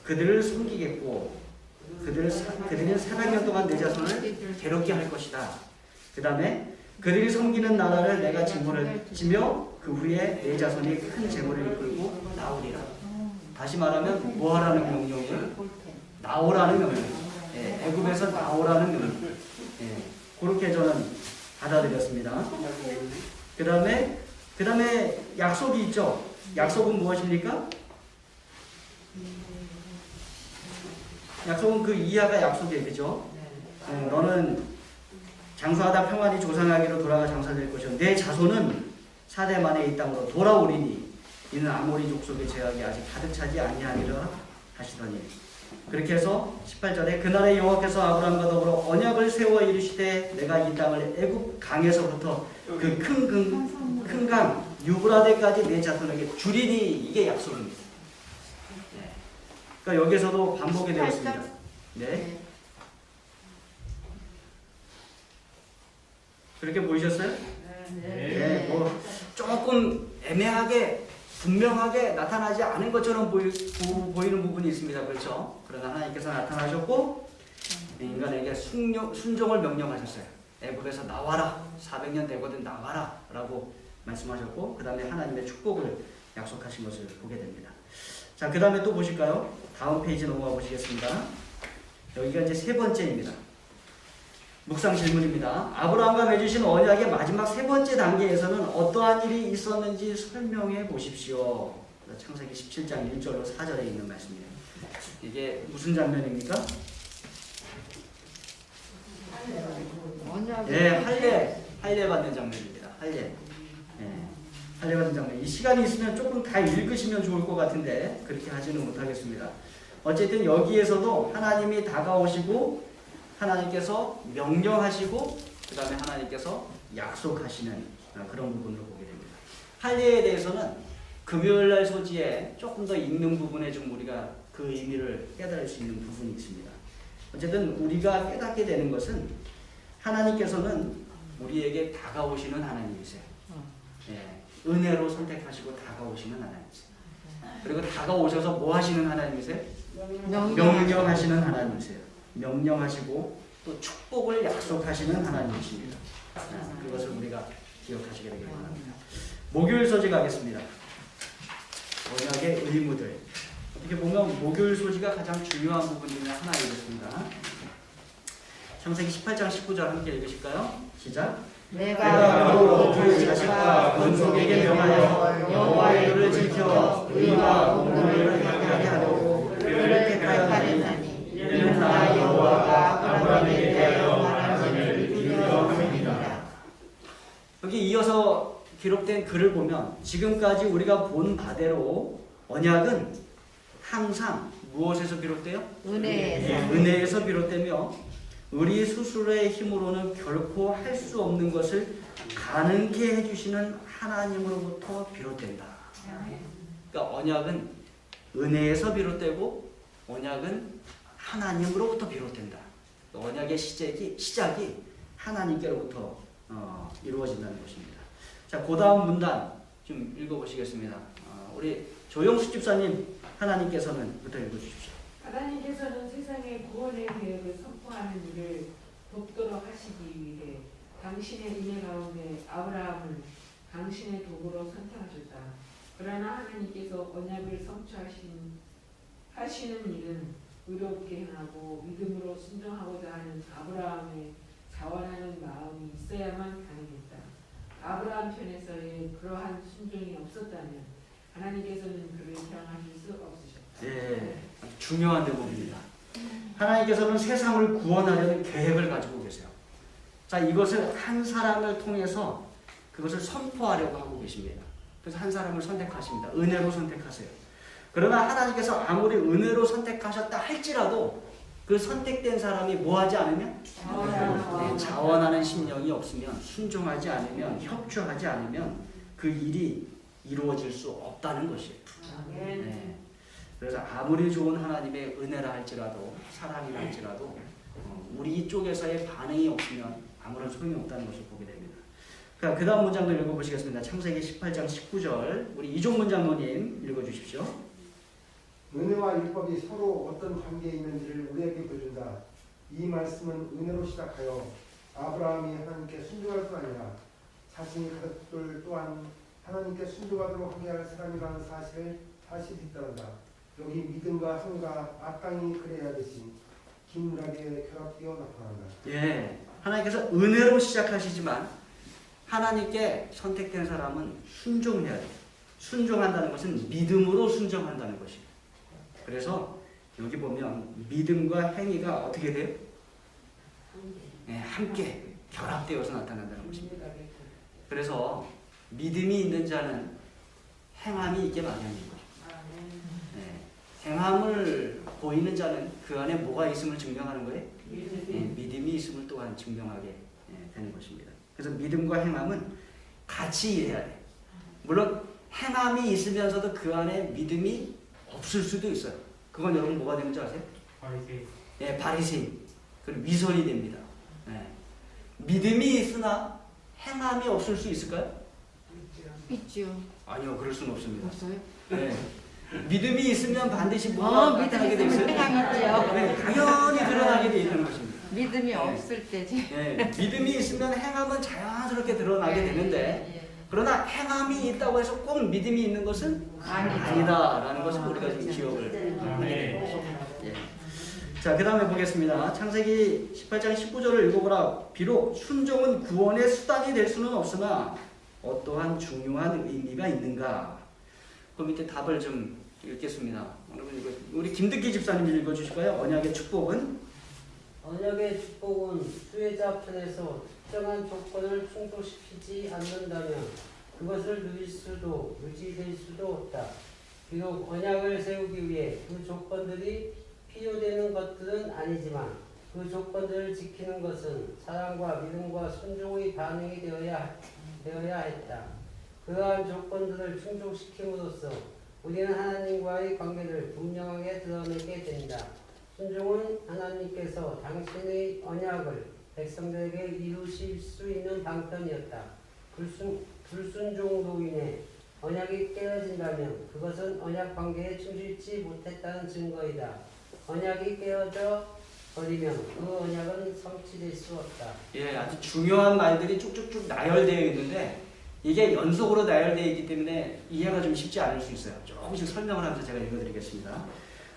그들을 섬기겠고 그들은 400년 동안 내 자손을 괴롭게 할 것이다. 그 다음에 그들이 섬기는 나라를 내가 징벌을 지며 그 후에 내 자손이 큰 재물을 이끌고 나오리라. 다시 말하면 뭐 하라는 명령이에요? 나오라는 명령. 예, 애굽에서 나오라는 명령. 예, 그렇게 저는 받아들였습니다. 그 다음에 약속이 있죠. 약속은 무엇입니까? 약속은 그 이하가 약속이에요. 그죠? 너는 장수하다 평안히 조상하기로 돌아가 장사될 것이요 내 자손은 4대 만에 이 땅으로 돌아오리니 이는 아모리 족속의 죄악이 아직 가득 차지 아니하리라 하시더니 그렇게 해서 18절에 그날에 여호와께서 아브라함과 더불어 언약을 세워 이르시되 내가 이 땅을 애굽 강에서부터 그 큰 강 유브라데까지 내 자손에게 주리니 이게 약속입니다. 그러니까 여기서도 반복이 되었습니다. 네. 그렇게 보이셨어요? 네. 뭐 조금 애매하게 분명하게 나타나지 않은 것처럼 보이는 부분이 있습니다. 그렇죠? 그러나 하나님께서 나타나셨고 인간에게 순종을 명령하셨어요. 애굽에서 나와라. 400년 되거든 나와라 라고 말씀하셨고 그 다음에 하나님의 축복을 약속하신 것을 보게 됩니다. 자, 그 다음에 또 보실까요? 다음 페이지 넘어가 보시겠습니다. 여기가 이제 세 번째입니다. 묵상 질문입니다. 아브라함과 맺으신 언약의 마지막 세 번째 단계에서는 어떠한 일이 있었는지 설명해 보십시오. 창세기 17장 1절로 4절에 있는 말씀이에요. 이게 무슨 장면입니까? 예, 할례 받는 장면입니다. 할례. 예, 할례 받는 장면. 이 시간이 있으면 조금 다 읽으시면 좋을 것 같은데 그렇게 하지는 못하겠습니다. 어쨌든 여기에서도 하나님이 다가오시고 하나님께서 명령하시고 그 다음에 하나님께서 약속하시는 그런 부분을 보게 됩니다. 할례에 대해서는 금요일날 소지에 조금 더 읽는 부분에 좀 우리가 그 의미를 깨달을 수 있는 부분이 있습니다. 어쨌든 우리가 깨닫게 되는 것은 하나님께서는 우리에게 다가오시는 하나님이세요. 예, 은혜로 선택하시고 다가오시는 하나님이세요. 그리고 다가오셔서 뭐 하시는 하나님이세요? 명령하시는 하나님이세요. 명령하시고 또 축복을 약속하시는 하나님이십니다. 그것을 우리가 기억하시게 되길 바랍니다. 목요일 소지 가겠습니다. 언약의 의무들. 어떻게 보면 목요일 소지가 가장 중요한 부분 중에 하나이겠습니다. 창세기 18장 19절 함께 읽으실까요? 시작. 내가 너로 그 자식과 본속에게 명하여 여호와의 일을 지켜 의와 공의를 행하게 하려고 그를 택하였나니 이는 나 여호와가 아브라함에게 대하여 말한 것을 이루려 함이니라. 여기 이어서 기록된 글을 보면 지금까지 우리가 본 바대로 언약은 항상 무엇에서 비롯돼요? 은혜에서 비롯되며 우리 스스로의 힘으로는 결코 할 수 없는 것을 가능케 해주시는 하나님으로부터 비롯된다. 그러니까 언약은 은혜에서 비롯되고 언약은 하나님으로부터 비롯된다. 언약의 시작이 하나님께로부터 이루어진다는 것입니다. 자, 그 다음 문단 좀 읽어보시겠습니다. 우리 조영수 집사님 하나님께서는부터 읽어주십시오. 하나님께서는 세상의 구원의 계획을 선포하는 일을 돕도록 하시기 위해 당신의 인애 가운데 아브라함을 당신의 도구로 선택하셨다. 그러나 하나님께서 언약을 성취하시는 일은 의롭게 행하고 믿음으로 순종하고자 하는 아브라함의 자원하는 마음이 있어야만 가능했다. 아브라함 편에서의 그러한 순종이 없었다면 하나님께서는 그를 사용하실 수 없으셨다. 네, 중요한 대목입니다. 하나님께서는 세상을 구원하려는 계획을 가지고 계세요. 자, 이것을 한 사람을 통해서 그것을 선포하려고 하고 계십니다. 그래서 한 사람을 선택하십니다. 은혜로 선택하세요. 그러나 하나님께서 아무리 은혜로 선택하셨다 할지라도 그 선택된 사람이 뭐 하지 않으면? 네, 자원하는 심령이 없으면, 순종하지 않으면, 협조하지 않으면 그 일이 이루어질 수 없다는 것이에요. 네. 그래서 아무리 좋은 하나님의 은혜라 할지라도, 사랑이라 할지라도 우리 쪽에서의 반응이 없으면 아무런 소용이 없다는 것을 보게 됩니다. 그 다음 문장도 읽어보시겠습니다. 창세기 18장 19절 우리 이종문 장로님 읽어주십시오. 은혜와 율법이 서로 어떤 관계에 있는지를 우리에게 보여준다. 이 말씀은 은혜로 시작하여 아브라함이 하나님께 순종할 뿐 아니라 자신의 가족들 또한 하나님께 순종하도록 하게 할 사람이라는 사실이 있다는다. 여기 믿음과 행위가 마땅히 그래야 하듯이 긴밀하게 결합되어 나타난다. 예, 하나님께서 은혜로 시작하시지만 하나님께 선택된 사람은 순종해야 돼요. 순종한다는 것은 믿음으로 순종한다는 것이에요. 그래서 여기 보면 믿음과 행위가 어떻게 돼요? 네, 함께 결합되어서 나타난다는 것입니다. 그래서 믿음이 있는 자는 행함이 있게 마련입니다. 네, 행함을 보이는 자는 그 안에 뭐가 있음을 증명하는 거예요? 네, 믿음이 있음을 또한 증명하게 되는 것입니다. 그래서 믿음과 행함은 같이 일해야 돼요. 물론 행함이 있으면서도 그 안에 믿음이 없을 수도 있어요. 그건 여러분 뭐가 되는 줄 아세요? 바리새인. 예, 바리새인. 그리고 위선이 됩니다. 예. 믿음이 있으나 행함이 없을 수 있을까요? 있죠. 아니요, 그럴 수는 없습니다. 없어요? 예. 믿음이 있으면 반드시 뭐가 나타나게 돼 있어요? 행함이죠. 네, 당연히 드러나게 돼 있는 것입니다. 믿음이 없을 때지. 예, 믿음이 있으면 행함은 자연스럽게 드러나게 되는데 그러나 행함이 있다고 해서 꼭 믿음이 있는 것은 아니다라는 것을 우리가 지금 기억을 하게 되는 것입니다. 예. 자, 그 다음에 보겠습니다. 창세기 18장 19절을 읽어보라. 비록 순종은 구원의 수단이 될 수는 없으나 어떠한 중요한 의미가 있는가. 그 밑에 답을 좀 읽겠습니다. 여러분 이거 우리 김득기 집사님 읽어주실까요? 언약의 축복은? 언약의 축복은 수혜자 편에서 특정한 조건을 충족시키지 않는다면 그것을 누릴 수도 유지될 수도 없다. 비록 언약을 세우기 위해 그 조건들이 필요되는 것들은 아니지만 그 조건들을 지키는 것은 사랑과 믿음과 순종의 반응이 되어야 했다. 그러한 조건들을 충족시킴으로써 우리는 하나님과의 관계를 분명하게 드러내게 된다. 순종은 하나님께서 당신의 언약을 백성들에게 이루실 수 있는 방편이었다. 불순종으로 인해 언약이 깨어진다면 그것은 언약 관계에 충실치 못했다는 증거이다. 언약이 깨어져 버리면 그 언약은 성취될 수 없다. 예, 아주 중요한 말들이 쭉쭉쭉 나열되어 있는데 이게 연속으로 나열되어 있기 때문에 이해가 좀 쉽지 않을 수 있어요. 조금씩 설명을 하면서 제가 읽어드리겠습니다.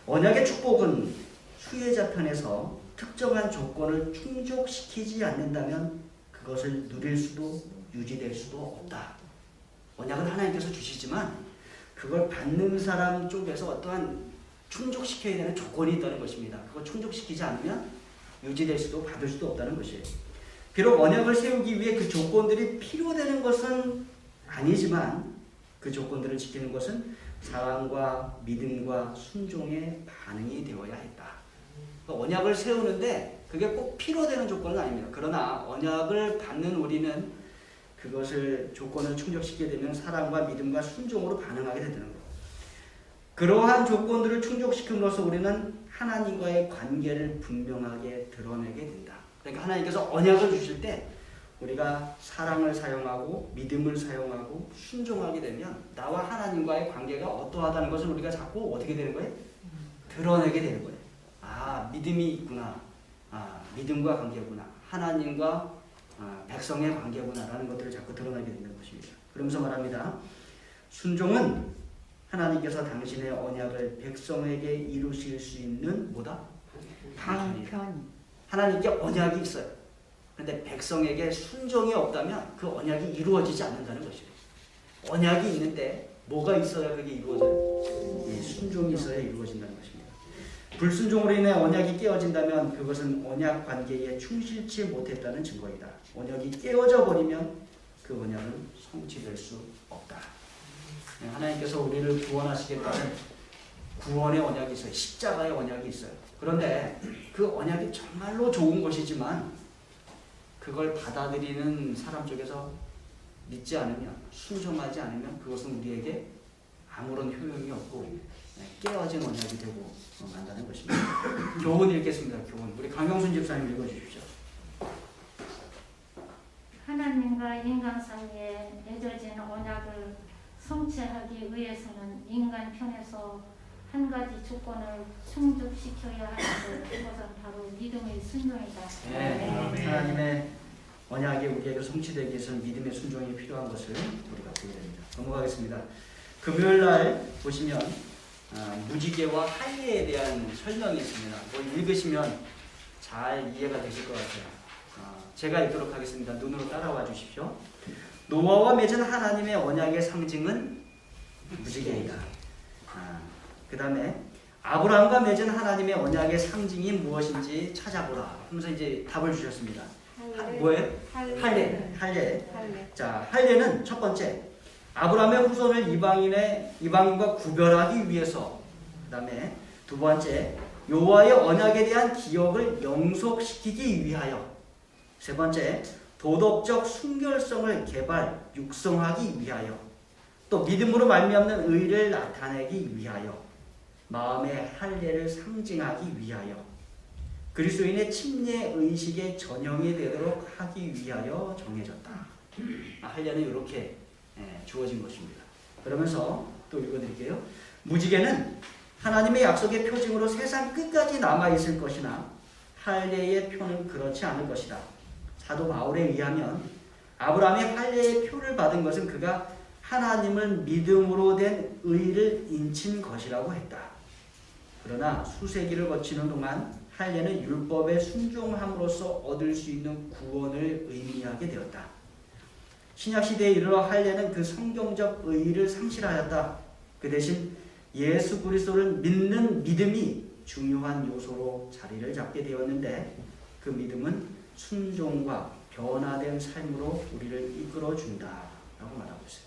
언약의 축복은 수혜자 편에서 특정한 조건을 충족시키지 않는다면 그것을 누릴 수도 유지될 수도 없다. 언약은 하나님께서 주시지만 그걸 받는 사람 쪽에서 어떠한 충족시켜야 되는 조건이 있다는 것입니다. 그걸 충족시키지 않으면 유지될 수도 받을 수도 없다는 것이에요. 비록 언약을 세우기 위해 그 조건들이 필요되는 것은 아니지만 그 조건들을 지키는 것은 사랑과 믿음과 순종의 반응이 되어야 했다. 언약을 세우는데 그게 꼭 필요되는 조건은 아닙니다. 그러나 언약을 받는 우리는 그것을 조건을 충족시키게 되면 사랑과 믿음과 순종으로 반응하게 되는 거예요. 그러한 조건들을 충족시킴으로써 우리는 하나님과의 관계를 분명하게 드러내게 된다. 그러니까 하나님께서 언약을 주실 때 우리가 사랑을 사용하고 믿음을 사용하고 순종하게 되면 나와 하나님과의 관계가 어떠하다는 것을 우리가 자꾸 어떻게 되는 거예요? 드러내게 되는 거예요. 아, 믿음이 있구나. 아, 믿음과 관계구나. 하나님과 백성의 관계구나라는 것들을 자꾸 드러나게 되는 것입니다. 그러면서 말합니다. 순종은 하나님께서 당신의 언약을 백성에게 이루실 수 있는 뭐다? 방편. 하나님께 언약이 있어요. 그런데 백성에게 순종이 없다면 그 언약이 이루어지지 않는다는 것이에요. 언약이 있는데 뭐가 있어야 그게 이루어져요? 예, 순종이 있어야 이루어진다는 것입니다. 불순종으로 인해 언약이 깨어진다면 그것은 언약 관계에 충실치 못했다는 증거이다. 언약이 깨어져 버리면 그 언약은 성취될 수 없다. 하나님께서 우리를 구원하시겠다는 구원의 언약이 있어요. 십자가의 언약이 있어요. 그런데 그 언약이 정말로 좋은 것이지만 그걸 받아들이는 사람 쪽에서 믿지 않으면, 순종하지 않으면 그것은 우리에게 아무런 효용이 없고 깨어진 언약이 되고 만다는 것입니다. 교훈 읽겠습니다. 교훈. 우리 강영순 집사님 읽어주십시오. 하나님과 인간 사이에 맺어진 언약을 성취하기 위해서는 인간 편에서 한 가지 조건을 충족시켜야 하는데 그것은 바로 믿음의 순종이다. 네. 하나님의 언약이 우리에게 성취되기 위해서는 믿음의 순종이 필요한 것을 우리가 보게 됩니다. 넘어가겠습니다. 금요일 날 보시면 무지개와 할례에 대한 설명이 있습니다. 뭐 읽으시면 잘 이해가 되실 것 같아요. 제가 읽도록 하겠습니다. 눈으로 따라와 주십시오. 노아와 맺은 하나님의 언약의 상징은 무지개이다. 그 다음에 아브라함과 맺은 하나님의 언약의 상징이 무엇인지 찾아보라 하면서 이제 답을 주셨습니다. 뭐예요? 할례. 자, 할례는 첫 번째, 아브라함의 후손을 이방인과 구별하기 위해서. 그 다음에 두 번째, 여호와의 언약에 대한 기억을 영속시키기 위하여. 세 번째, 도덕적 순결성을 육성하기 위하여. 또 믿음으로 말미암는 의를 나타내기 위하여. 마음의 할례를 상징하기 위하여. 그리스도인의 침례 의식의 전형이 되도록 하기 위하여 정해졌다. 할례는 이렇게 주어진 것입니다. 그러면서 또 읽어드릴게요. 무지개는 하나님의 약속의 표징으로 세상 끝까지 남아있을 것이나 할례의 표는 그렇지 않을 것이다. 사도 바울에 의하면 아브라함의 할례의 표를 받은 것은 그가 하나님을 믿음으로 된 의를 인친 것이라고 했다. 그러나 수세기를 거치는 동안 할례는 율법에 순종함으로써 얻을 수 있는 구원을 의미하게 되었다. 신약시대에 이르러 할례는 그 성경적 의의를 상실하였다. 그 대신 예수 그리스도를 믿는 믿음이 중요한 요소로 자리를 잡게 되었는데 그 믿음은 순종과 변화된 삶으로 우리를 이끌어준다 라고 말하고 있어요.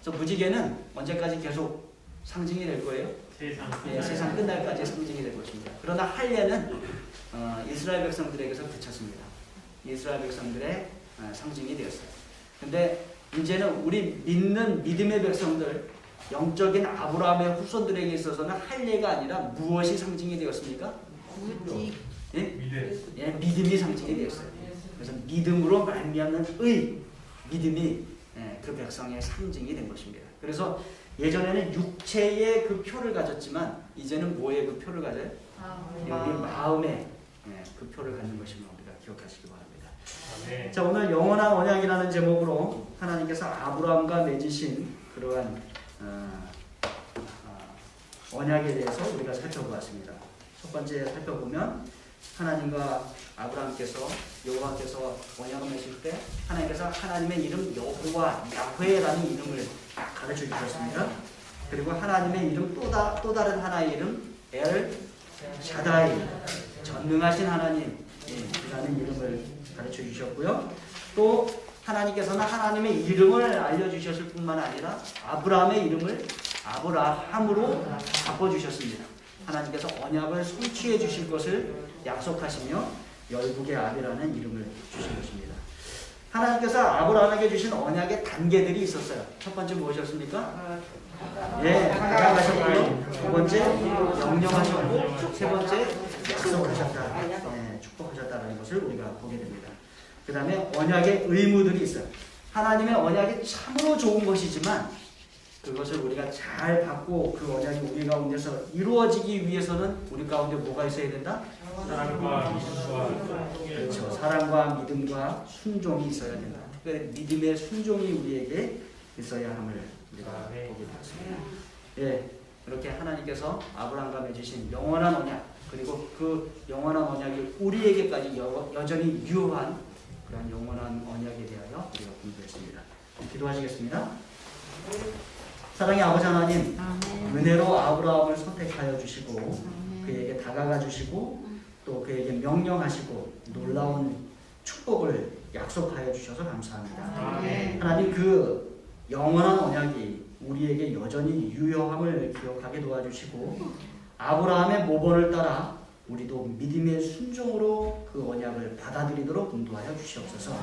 그래서 무지개는 언제까지 계속 상징이 될 거예요? 세상 끝날까지 상징이 될 것입니다. 그러나 할례는 이스라엘 백성들에게서 그쳤습니다. 이스라엘 백성들의 상징이 되었어요. 근데 이제는 우리 믿는 믿음의 백성들, 영적인 아브라함의 후손들에게 있어서는 할례가 아니라 무엇이 상징이 되었습니까? 믿음이 상징이 되었어요. 그래서 믿음으로 말미암는 믿음이 그 백성의 상징이 된 것입니다. 그래서 예전에는 육체의 그 표를 가졌지만 이제는 뭐의 그 표를 가져요? 우리 마음의 그 표를 갖는 것임을 우리가 기억하시기 바랍니다. 자, 오늘 영원한 언약이라는 제목으로 하나님께서 아브라함과 맺으신 그러한 언약에 대해서 우리가 살펴보았습니다. 첫 번째 살펴보면 하나님과 아브라함께서 여호와께서 언약을 맺을 때 하나님께서 하나님의 이름 여호와 야훼라는 이름을 가르쳐 주셨습니다. 그리고 하나님의 이름 또 다른 하나의 이름 엘 샤다이, 전능하신 하나님이라는 이름을 가르쳐 주셨고요. 또 하나님께서는 하나님의 이름을 알려주셨을 뿐만 아니라 아브라함의 이름을 아브라함으로 바꿔주셨습니다. 하나님께서 언약을 성취해 주실 것을 약속하시며 열국의 아비라는 이름을 주신 것입니다. 하나님께서 아브라함에게 주신 언약의 단계들이 있었어요. 첫 번째 무엇이었습니까? 다가가셨고요. 두 번째 명령하셨고, 세 번째 약속하셨다, 축복하셨다는 것을 우리가 보게 됩니다. 그 다음에 언약의 의무들이 있어요. 하나님의 언약이 참으로 좋은 것이지만 그것을 우리가 잘 받고 그 언약이 우리 가운데서 이루어지기 위해서는 우리 가운데 뭐가 있어야 된다? 사랑과 믿음과 그렇죠. 사랑과 믿음과 순종이 있어야 된다. 특별히 믿음의 순종이 우리에게 있어야 함을 우리가 보게 되었습니다. 이렇게 하나님께서 아브라함과 맺으신 영원한 언약, 그리고 그 영원한 언약이 우리에게까지 여전히 유효한 그런 영원한 언약에 대하여 우리가 공부했습니다. 기도하시겠습니다. 사랑의 아버지 하나님, 은혜로 아브라함을 선택하여 주시고 그에게 다가가 주시고 또 그에게 명령하시고 놀라운 축복을 약속하여 주셔서 감사합니다. 하나님, 그 영원한 언약이 우리에게 여전히 유효함을 기억하게 도와주시고 아브라함의 모본을 따라 우리도 믿음의 순종으로 그 언약을 받아들이도록 인도하여 주시옵소서.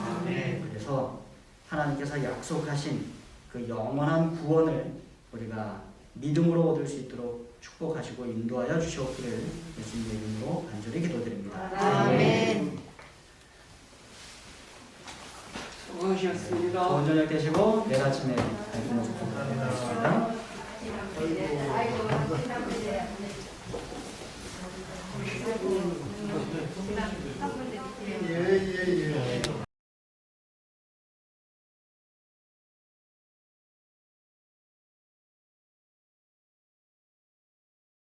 그래서 하나님께서 약속하신 그 영원한 구원을 우리가 믿음으로 얻을 수 있도록 축복하시고 인도하여 주시옵기를 예수님의 이름으로 간절히 기도드립니다. 아멘. 수고하셨습니다. 좋은 저녁 되시고 내일 아침에 뵙는 모습 보도록 하겠습니다. 아이고,